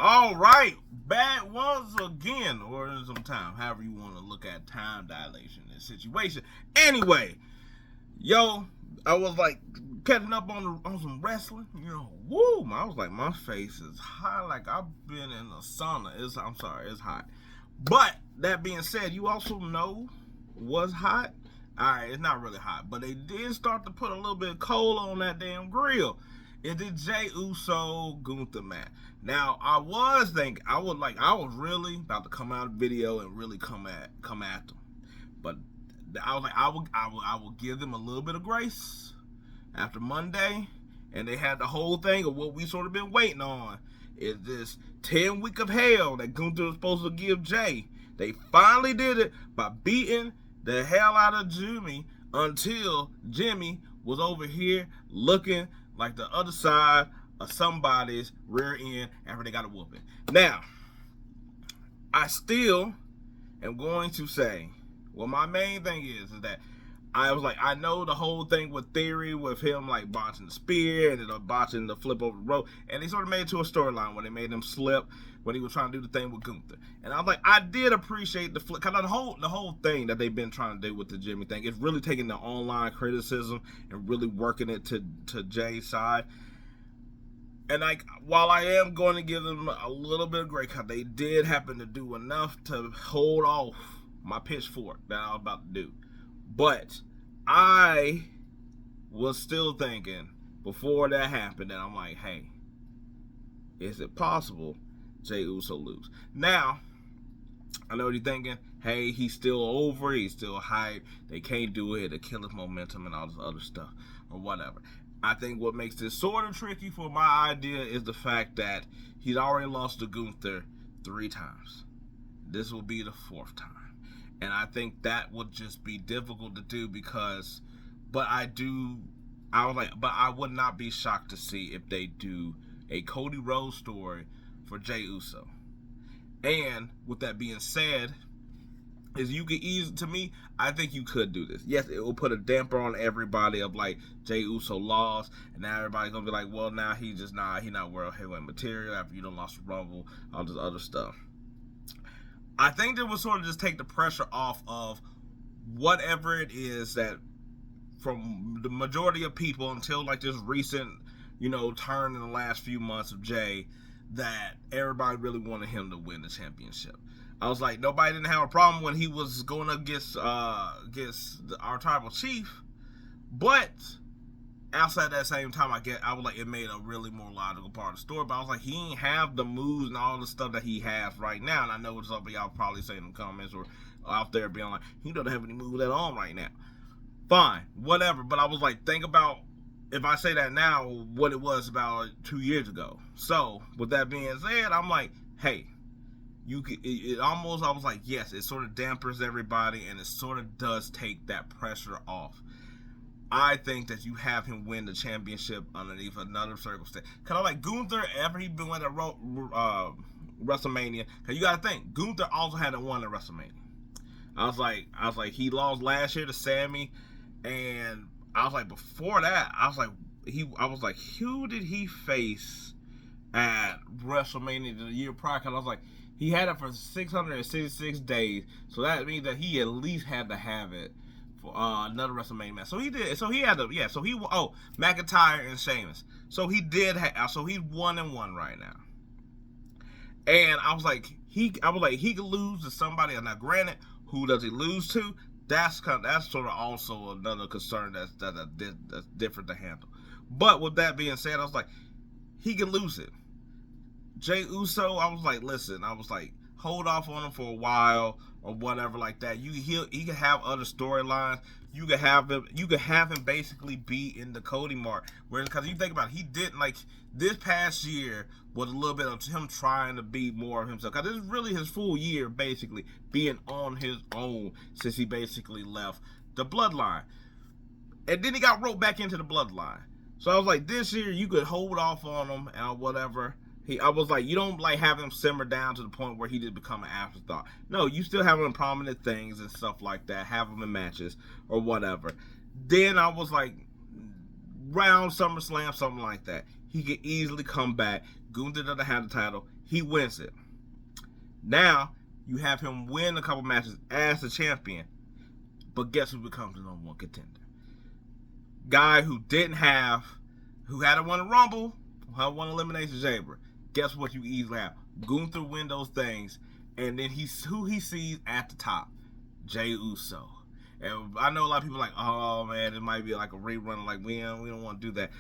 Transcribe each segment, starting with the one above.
All right, back once again, or in some time, however you want to look at time dilation in this situation. Anyway, yo, I was like catching up on some wrestling. Woo! I was like, my face is hot, like I've been in a sauna. I'm sorry, it's hot. But that being said, you also know what's hot. All right, it's not really hot, but they did start to put a little bit of coal on that damn grill. It's the Jey Uso Gunther match. Now, I was really about to come out of the video and really come at them, but I was like, I will give them a little bit of grace after Monday, and they had the whole thing of what we sort of been waiting on. Is this 10 week of hell that Gunther was supposed to give Jey? They finally did it by beating the hell out of Jimmy until Jimmy was over here looking like the other side of somebody's rear end after they got a whooping. Now, I still am going to say, well, my main thing is that I was like, I know the whole thing with Theory, with him like botching the spear and then botching the flip over the rope, and they sort of made it to a storyline where they made him slip when he was trying to do the thing with Gunther. And I was like, I did appreciate the flip, because the whole thing that they've been trying to do with the Jimmy thing is really taking the online criticism and really working it to Jay's side. And like, while I am going to give them a little bit of grace, because they did happen to do enough to hold off my pitchfork that I was about to do. But I was still thinking before that happened that I'm like, hey, is it possible Jey Uso lose? Now, I know what you're thinking. Hey, he's still over. He's still hyped. They can't do it to kill his momentum and all this other stuff or whatever. I think what makes this sort of tricky for my idea is the fact that he's already lost to Gunther 3 times. This will be the 4th time. And I think that would just be difficult to do but I would not be shocked to see if they do a Cody Rhodes story for Jey Uso. And with that being said, I think you could do this. Yes, it will put a damper on everybody of like Jey Uso lost, and now everybody's gonna be like, well, now he's not world heavyweight material after you done lost the Rumble, all this other stuff. I think that would sort of just take the pressure off of whatever it is that from the majority of people until like this recent, turn in the last few months of Jey, that everybody really wanted him to win the championship. I was like, nobody didn't have a problem when he was going against our tribal chief, but outside that same time, I was like, it made a really more logical part of the story. But I was like, he ain't have the moves and all the stuff that he has right now. And I know some of y'all probably saying in the comments or out there being like, he doesn't have any moves at all right now. Fine, whatever. But I was like, think about if I say that now, what it was about 2 years ago. So with that being said, I'm like, hey, I was like, yes, it sort of dampers everybody and it sort of does take that pressure off. I think that you have him win the championship underneath another circumstance. Kind of like Gunther, after he been at WrestleMania. Because you got to think, Gunther also hadn't won at WrestleMania. I was like, he lost last year to Sammy, and I was like, before that, I was like, who did he face at WrestleMania the year prior? Because I was like, he had it for 666 days, so that means that he at least had to have it for another WrestleMania match. So he did. So he had to. Yeah. So McIntyre and Sheamus. So he did. So he's 1-1 right now. And I was like, he could lose to somebody. Now, granted, who does he lose to? That's sort of also another concern that's different to handle. But with that being said, I was like, he can lose it. Jey Uso, I was like, listen, hold off on him for a while or whatever like that. He can have other storylines. You can have him basically be in the Cody mark. Because you think about it, he didn't this past year was a little bit of him trying to be more of himself. Because this is really his full year basically being on his own since he basically left the Bloodline. And then he got roped back into the Bloodline. So I was like, this year you could hold off on him and whatever. I was like, you don't have him simmer down to the point where he did become an afterthought. No, you still have him in prominent things and stuff like that. Have him in matches or whatever. Then I was like, round SummerSlam, something like that. he could easily come back. Gunther doesn't have the title. He wins it. Now, you have him win a couple matches as the champion. But guess who becomes the number one contender? Guy who hadn't won a Rumble, who hadn't won Elimination Chamber. Guess what you easily have? Gunther win those things, and then who he sees at the top? Jey Uso. And I know a lot of people are like, oh man, it might be like a rerun. Like we don't want to do that.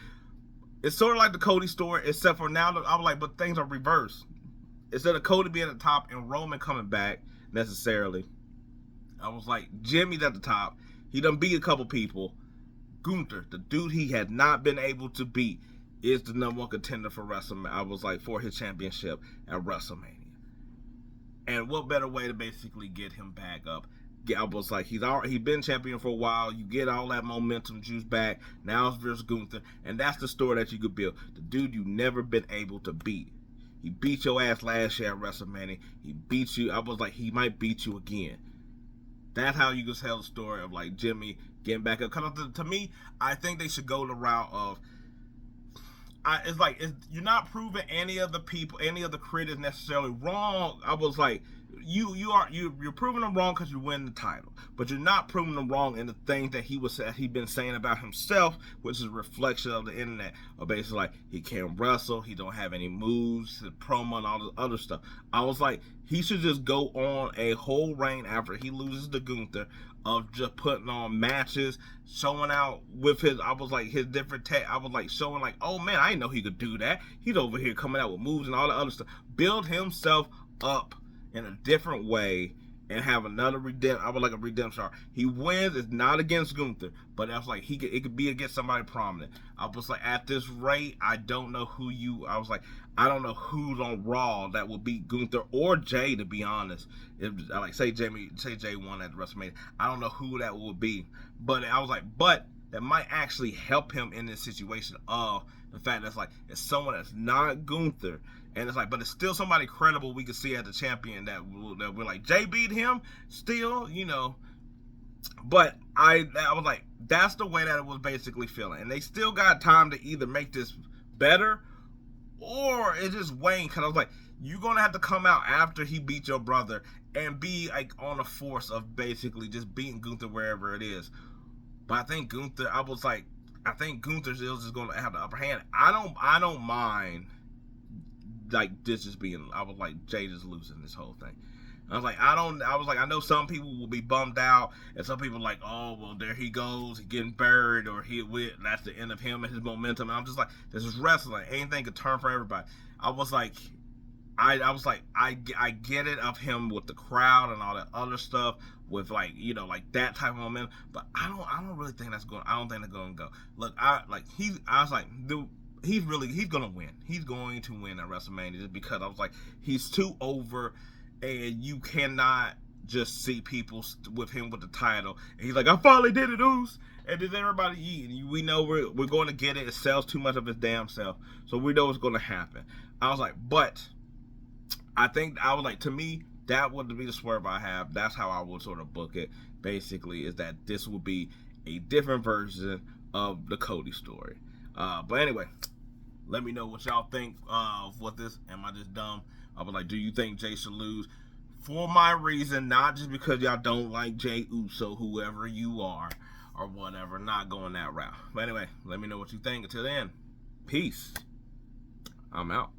It's sort of like the Cody story, except for now I was like, but things are reversed. Instead of Cody being at the top and Roman coming back necessarily, I was like, Jimmy's at the top. He done beat a couple people. Gunther, the dude he had not been able to beat, is the number one contender for WrestleMania. I was like, for his championship at WrestleMania. And what better way to basically get him back up? I was like, he's been champion for a while. You get all that momentum juice back. Now it's versus Gunther, and that's the story that you could build. The dude you never been able to beat. He beat your ass last year at WrestleMania. He beat you. I was like, he might beat you again. That's how you can tell the story of like Jimmy getting back up. Because to me, I think they should go the route of. You're not proving any of the people, any of the critics necessarily wrong. I was like, you're proving them wrong because you win the title, but you're not proving them wrong in the things that he'd been saying about himself, which is a reflection of the internet. Or basically like he can't wrestle, he don't have any moves, the promo and all this other stuff. I was like, he should just go on a whole reign after he loses to Gunther of just putting on matches, showing out with his different tech. I was like showing like, oh man, I didn't know he could do that. He's over here coming out with moves and all the other stuff. Build himself up in a different way and have another redemption. I would like a redemption arc. He wins. It's not against Gunther, but I was like, it could be against somebody prominent. I was like, at this rate, I don't know I don't know who's on Raw that will beat Gunther or Jey, to be honest. If say Jey won at WrestleMania, I don't know who that will be. But I was like, that might actually help him in this situation of the fact that it's someone that's not Gunther. And it's like, but it's still somebody credible we can see as the champion that we're like, Jey beat him still, But I was like, that's the way that it was basically feeling. And they still got time to either make this better or it just wane. Because I was like, you're going to have to come out after he beat your brother and be like on a force of basically just beating Gunther wherever it is. But I think Gunther's just going to have the upper hand. I don't mind like this just being. I was like, Jey just losing this whole thing. I was like, I know some people will be bummed out, and some people like, oh well, there he goes, he's getting buried, or that's the end of him and his momentum. And I'm just like, this is wrestling. Anything could turn for everybody. I was like, I get it of him with the crowd and all that other stuff with like that type of momentum, but I don't really think that's going. I don't think they're going to go. Look, he's gonna win. He's going to win at WrestleMania just because I was like, he's too over, and you cannot just see people with him with the title. And he's like, I finally did it, Oos. And then everybody eating. We know we're going to get it. It sells too much of his damn self, so we know what's going to happen. I was like, but to me, that would be the swerve I have. That's how I would sort of book it. Basically, is that this will be a different version of the Cody story. But anyway, let me know what y'all think of what this. Am I just dumb? I was like, do you think Jey should lose? For my reason, not just because y'all don't like Jey Uso, whoever you are, or whatever, not going that route. But anyway, let me know what you think. Until then, peace. I'm out.